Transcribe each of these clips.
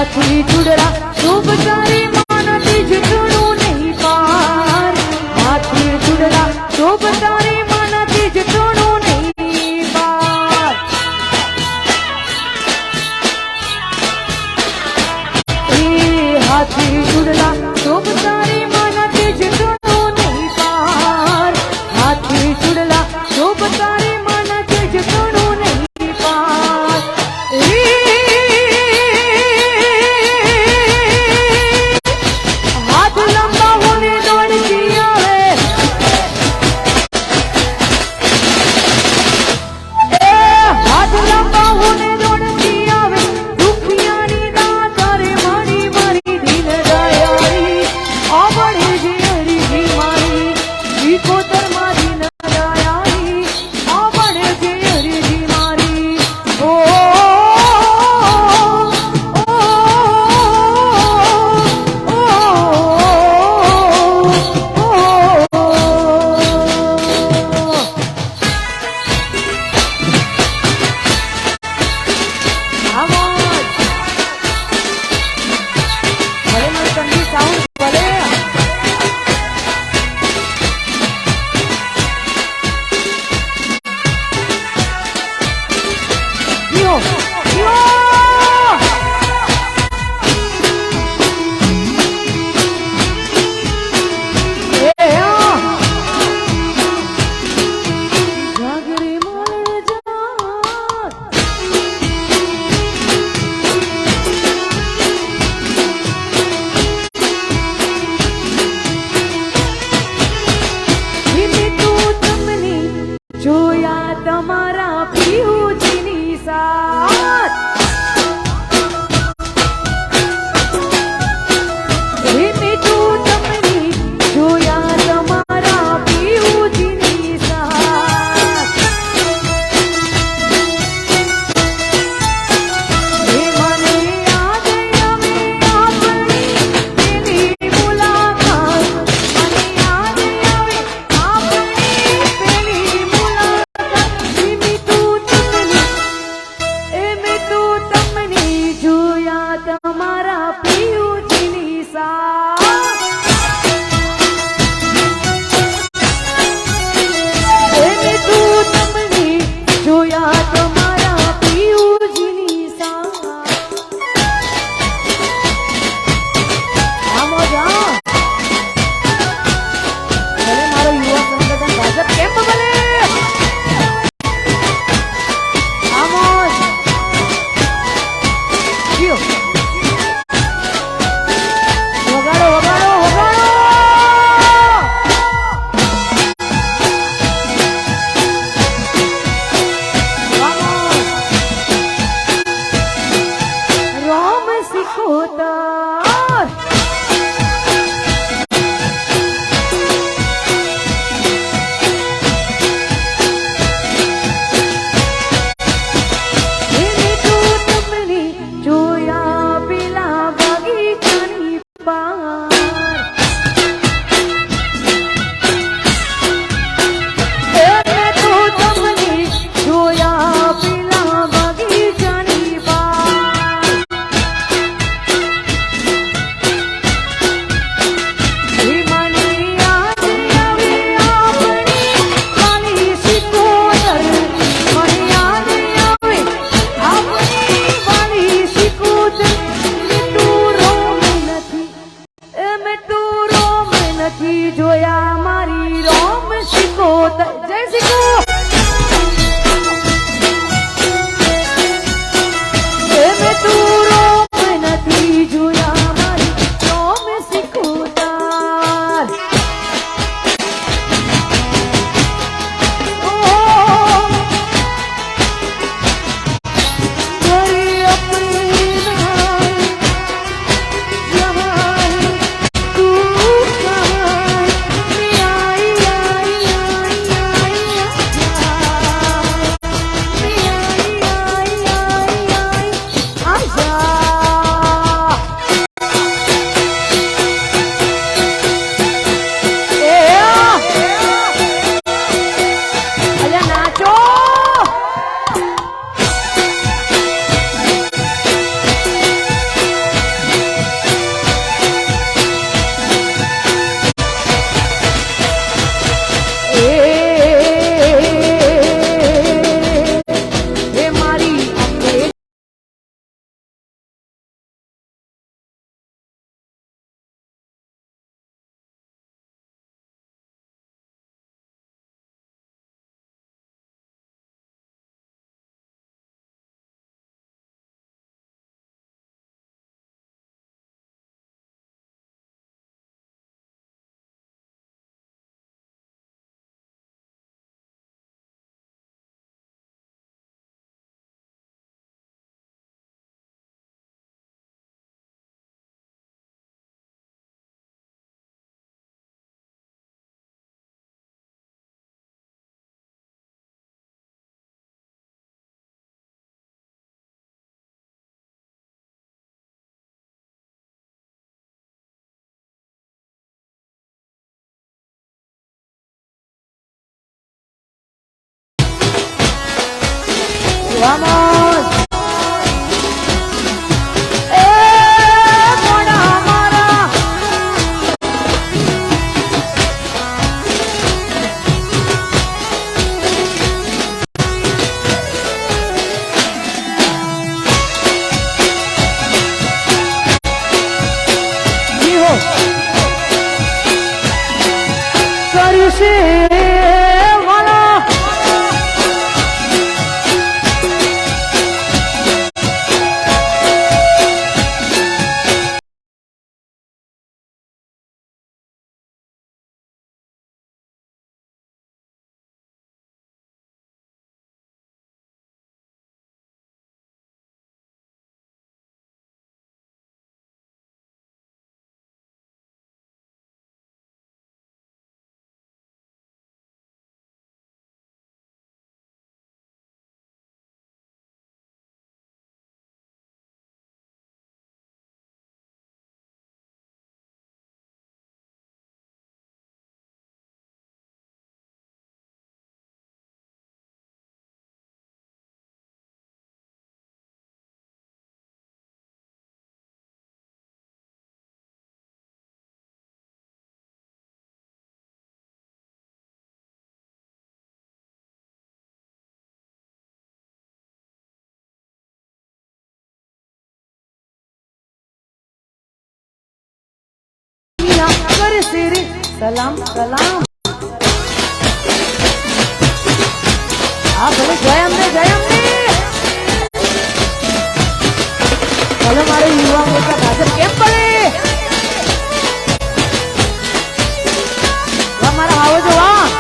હાથી ચૂડડા શુભ તારી માનતી જીતણું નહીં પાર હાથી ચૂડડા શુભ તારી માનતી જીતણું નહીં પાર હાથી ચૂડડા શુભ તારી માનતી જીતણું નહીં પાર હાથી ચૂડડા શુભ તારી માનતી જીતણું નહીં પાર જોયા તમારા પિયુજીની સાથ તું તમને જોયા તમારા પિયુજીની સાથ મને યાદ આવે આપણી પેલી મુલાકાત મને યાદ આવે આપણી પેલી મુલાકાત તું તમને Vamos. મોડા મારા જીવો કરશે વાલા કરશે રે સલામ સલામ આ ભલે જય અમને ભલે મારે યુવા મોટા ભાજપ કેમ પડે મારા આવો જો વાહ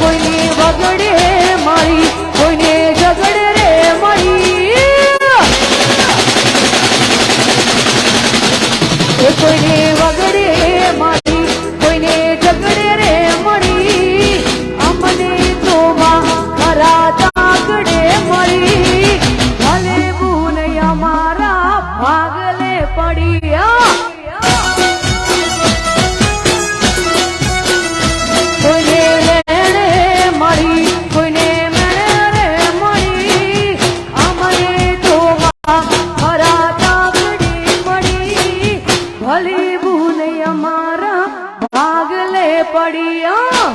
કોઈની વગડે મારી કોઈને ઝગડે રે મારી કોઈને વગડે મારી કોઈને ઝગડે રે મારી અમને તો મારા તાગડે મારી ભલે બુનૈયા મારા ભાગલે પડ્યા ભલી બુનૈયા મારા ભાગલે પડ્યા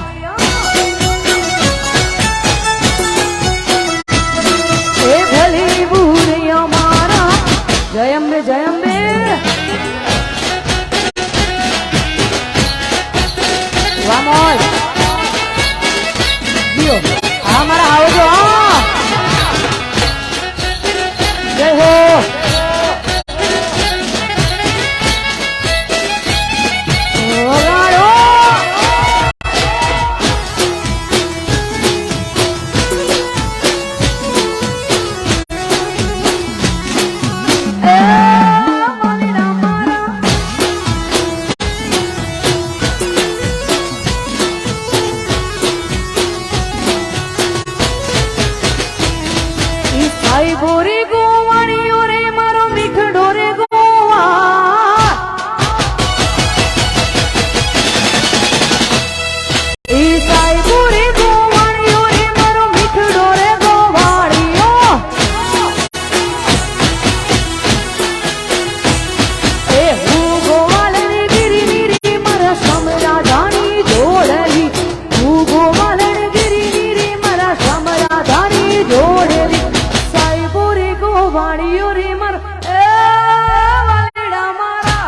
એ ભલી બુનૈયા મારા જય અંબે વામોલ જીઓ હા મારા આવજો હા જય હો બોરી ગોવાણીઓ રે મારો મીઠડો રે ગોવા ઈ સાઈ બોરી ગોવાણીઓ રે મારો મીઠડો રે ગોવાણીઓ એ હું ગોવાલની ગીરી નીરી મારા સમરાધાની જોડલી હું ગોવાલની ગીરી નીરી મારા સમરાધાની જોડલી વાણીઓ રે મર એ વાલીડા મારા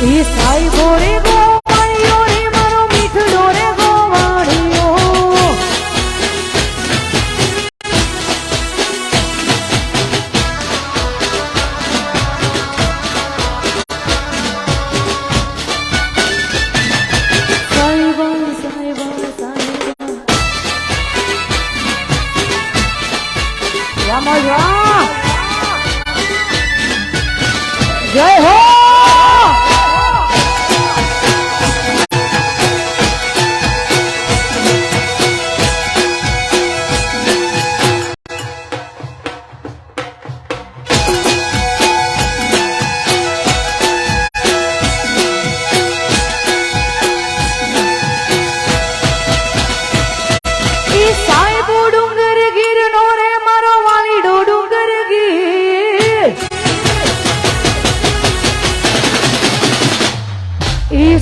ઈ સાઈ બોરે ગોવાણીઓ રે મારો મીઠડો રે ગોવાણીઓ સાઈ મજા જય હો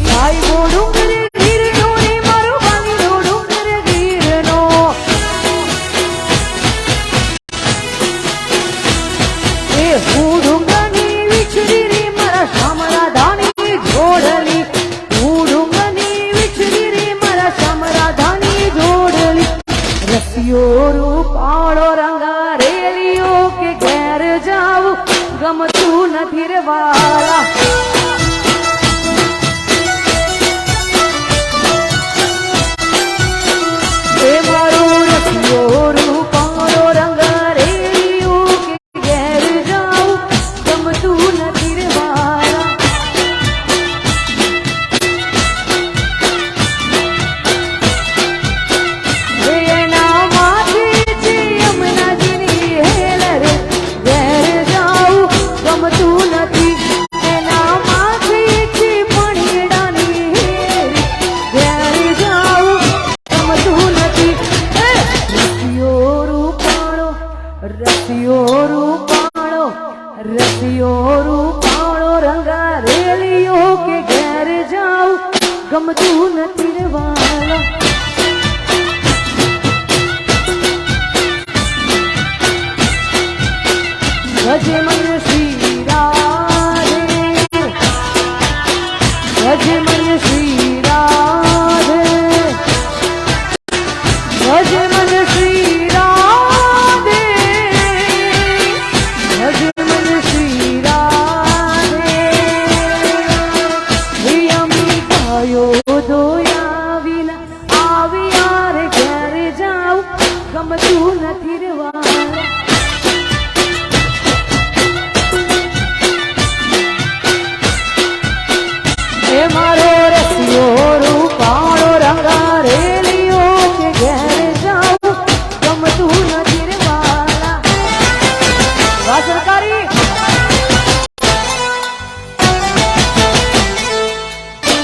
સાહેબો ડુંગર ગીરનો ને મારો વાલીડો ડુંગર ગીરનો એ હું ડુંગરની વિચરી રે મારા શામરા ધાની જોડલી હું ડુંગરની વિચરી રે મારા શામરા ધાની જોડલી રસિયો રૂપાળો રંગા રેલિયો કે ઘેર જાવું ગમતું નથી રે વાલા રસિયો રૂપાળો રંગા રેલિયો કે ઘેર જાઉં ગમતું નથી રે વાલા ભજે મન શ્રી રાધે ભજે મન શ્રી રાધે ભજે મન શ્રી રાધે ભજે મન શ્રી રાધે હિયમી કાયો દોયા વિના આવ્યા રે ઘેર જાઉં ગમતું નથી રે વાલા મારો રસિયો રૂપાળો રંગા રેલિયો કે ઘેર જાઉં ગમતું નથી રે વાલા વાહ સરકારી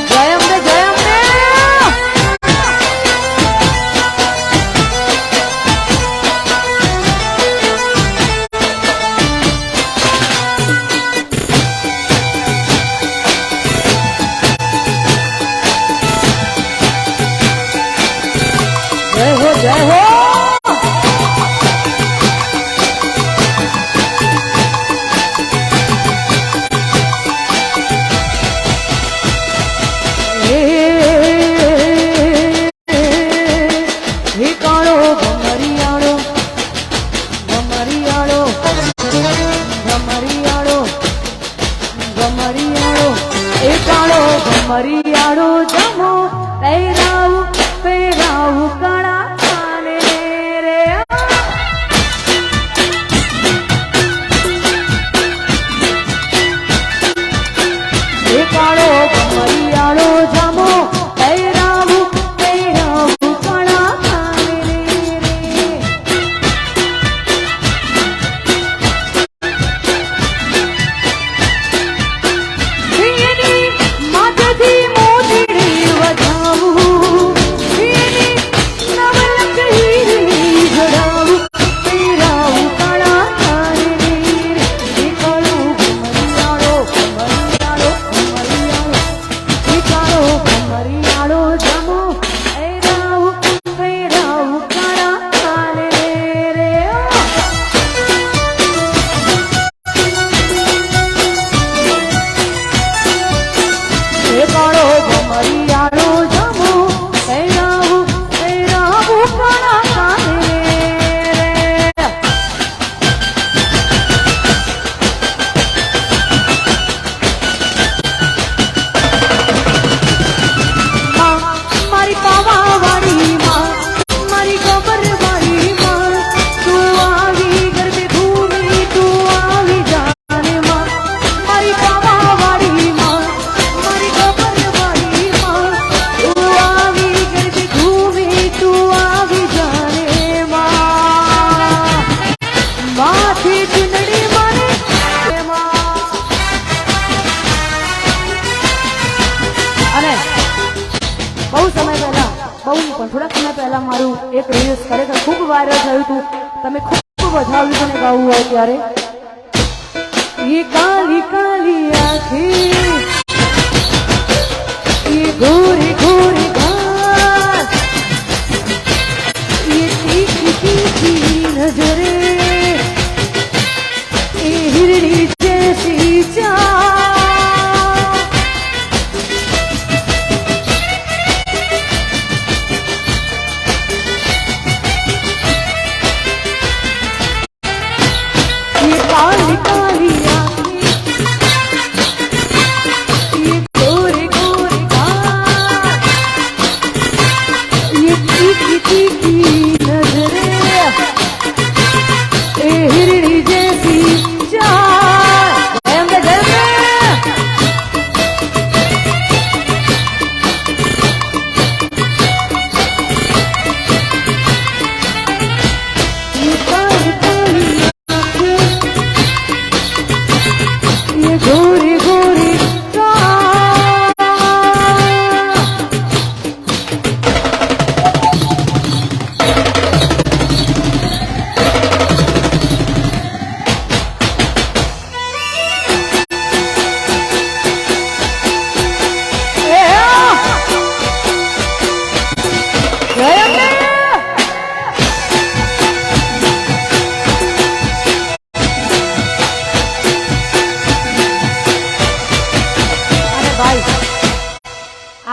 જય અમને જય અમને જય હો હે કાળો ભમરિયાળો ભમરિયાળો ભમરિયાળો ભમરિયાળો એ કાળો ભમરિયાળો જમો પહેરાવું પહેરાવું કાળા કાળો ભમરિયાળો જામો પહેરાવું પહેરાવું કાળા કાને રે માથેથી એક રીલ્સ ખરેખર ખૂબ વાયરલ થયું હતું, તમે ખૂબ વધાવ્યું મને ગાવું હોય ત્યારે। ये काली काली आँखें, ये गोरी गोरी गाल, ये तीखी तीखी नजरें, ये हिरनी जैसी चाल, ये काली काली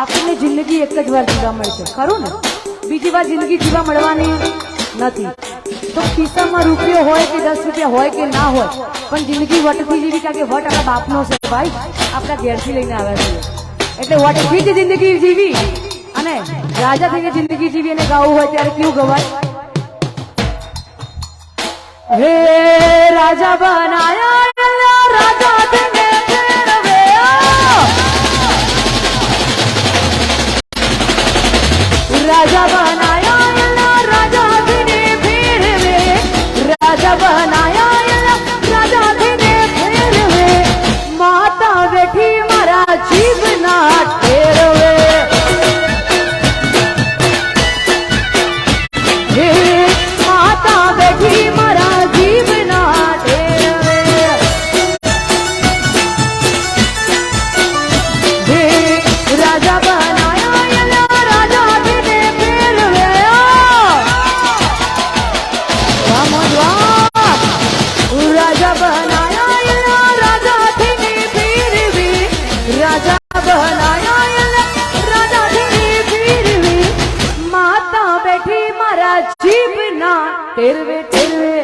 आपने जिंदगी एक ज वार जीवा मळशे खरू ने, बीजी वार जिंदगी जीवा मळवानी नथी। तो खिस्सामां रूपियो होय के 10 रुपया होय के ना होय, पण जिंदगी वटथी जीवी, कारण के वट आपણા बापनो छे भाई, आपણા घेरथी लईने आव्या छे। એટલે વટથી જ जिंदगी जीवी અને राजा थईने जिंदगी जीवी અને ગાવું હોય ત્યારે કેવું ગવાય? हे राजा बनाया राजा तेने फेरवे, राजा बनाया राजा तेने फेरवे, राजा बनाया राजा तेने फेरवे, माता बेटी मारा जीवना टेरवे, हे माता बेटी मारा जीवना टेरवे, हे राजा बनाया राजा तेने फेरवे, राजा बनाया राजा तेने फेरवे, राजा बनाया राजा तेने फेरवे, माता बेटी मारा जीवना टेरवे टेरवे,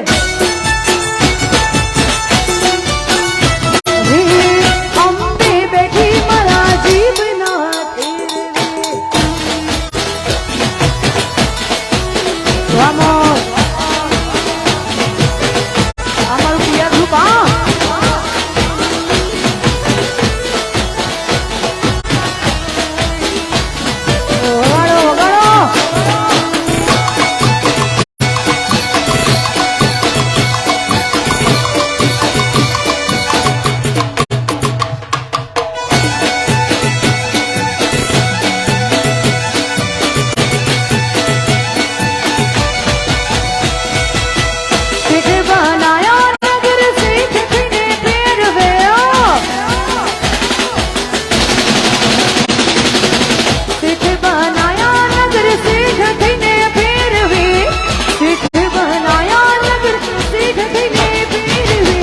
हे अम्बे बेटी मारा जीवना टेरवे। Vamos, અમારું પ્રિય ગ્રુપ, હા વગાડો વગાડો। सिख बनाया नगर सिख ने फेरवे, सिख बनाया नगर सिख ने फेरवे, सिख बनाया नगर सिख ने फेरवे,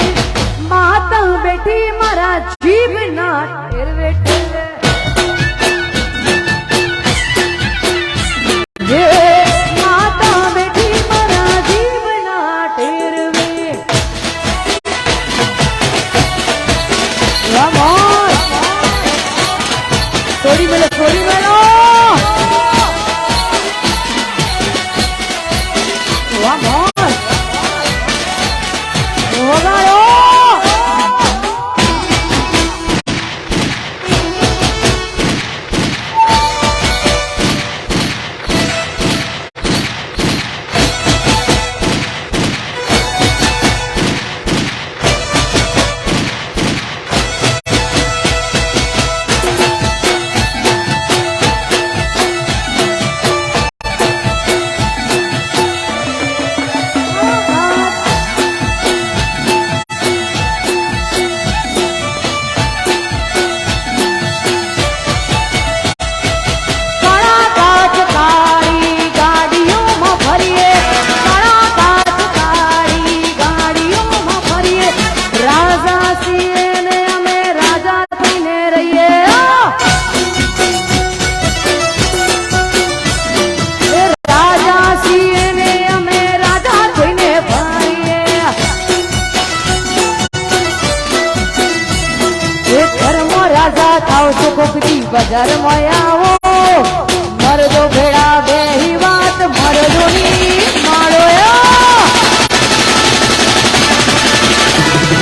माता बेटी मारा जीवना टेरवे टेरवे, ये माता बेटी मारा जीवना टेरवे। Vamos, थोड़ी मेलो थोड़ी मेलो, vamos, वगाड़ो। બજારમાં આવો મરદો ભેળા બેહી વાત મરદોની માળો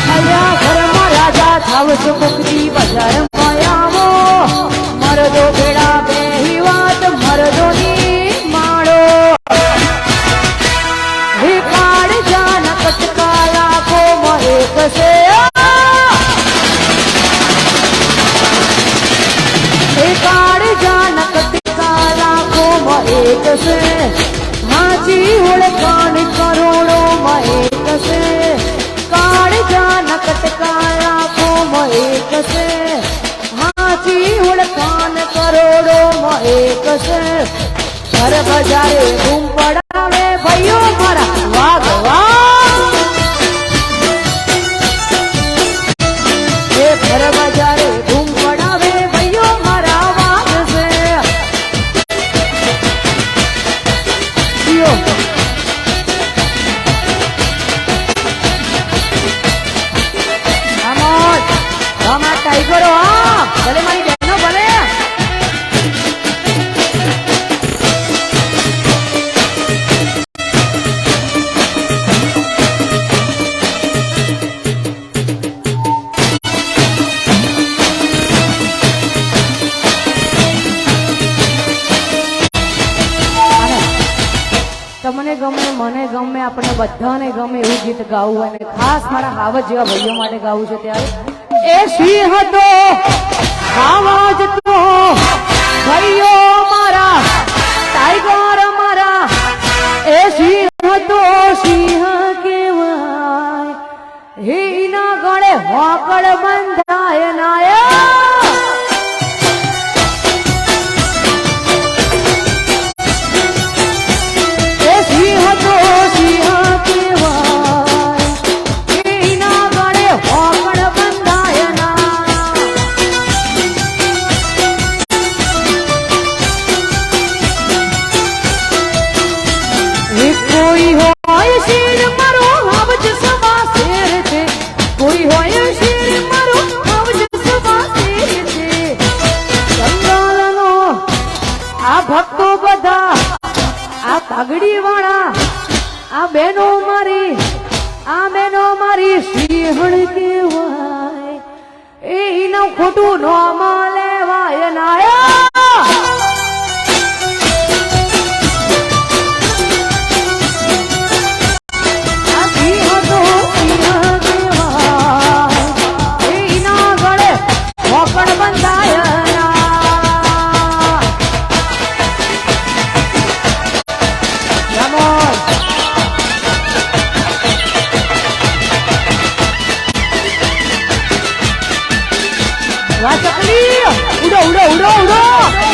અહીંયા ઘરમાં રાજા થાવ છો કોકરી બજારમાં આવો મરદો ભેળા બેહી વાત મરદોની માળો હે કાળ જાન કટકા લાખો એક છે એક છે હાજી ઓળખાણ કરોડોમાં એક છે કાળજા નકટકા લાખોમાં એક છે હાજી ઓળખાણ કરોડોમાં એક છે ઘર બજારે બૂમ પડાવે ભાઈઓ મારા વાઘ વાઘ એ ઘર બજારે બૂમ પડાવે ભાઈઓ મારા વાઘ છે ટાઈગરો હા ભલે મારી બહેનો ભલે તમને ગમે મને ગમે આપણે બધાને ગમે એવું ગીત ગાવું અને ખાસ મારા હાવજ જેવા ભાઈઓ માટે ગાવું છે ત્યારે એ સિંહ તો આવાજ તો ભાઈઓ મારા ટાઈગર મારા એ સિંહ તો સિંહ કેવાય હે ના ગળે હોકળ બંધાય નાયા ભક્તો બધા આ પાઘડી વાળા આ બેનો મારી સિંહણ કેવાય એનું ખોટું નામ લેવાય નાયા એના ગળે હોકણ બંધાય ચકલી ઉડો ઉડો ઉડો ઉડો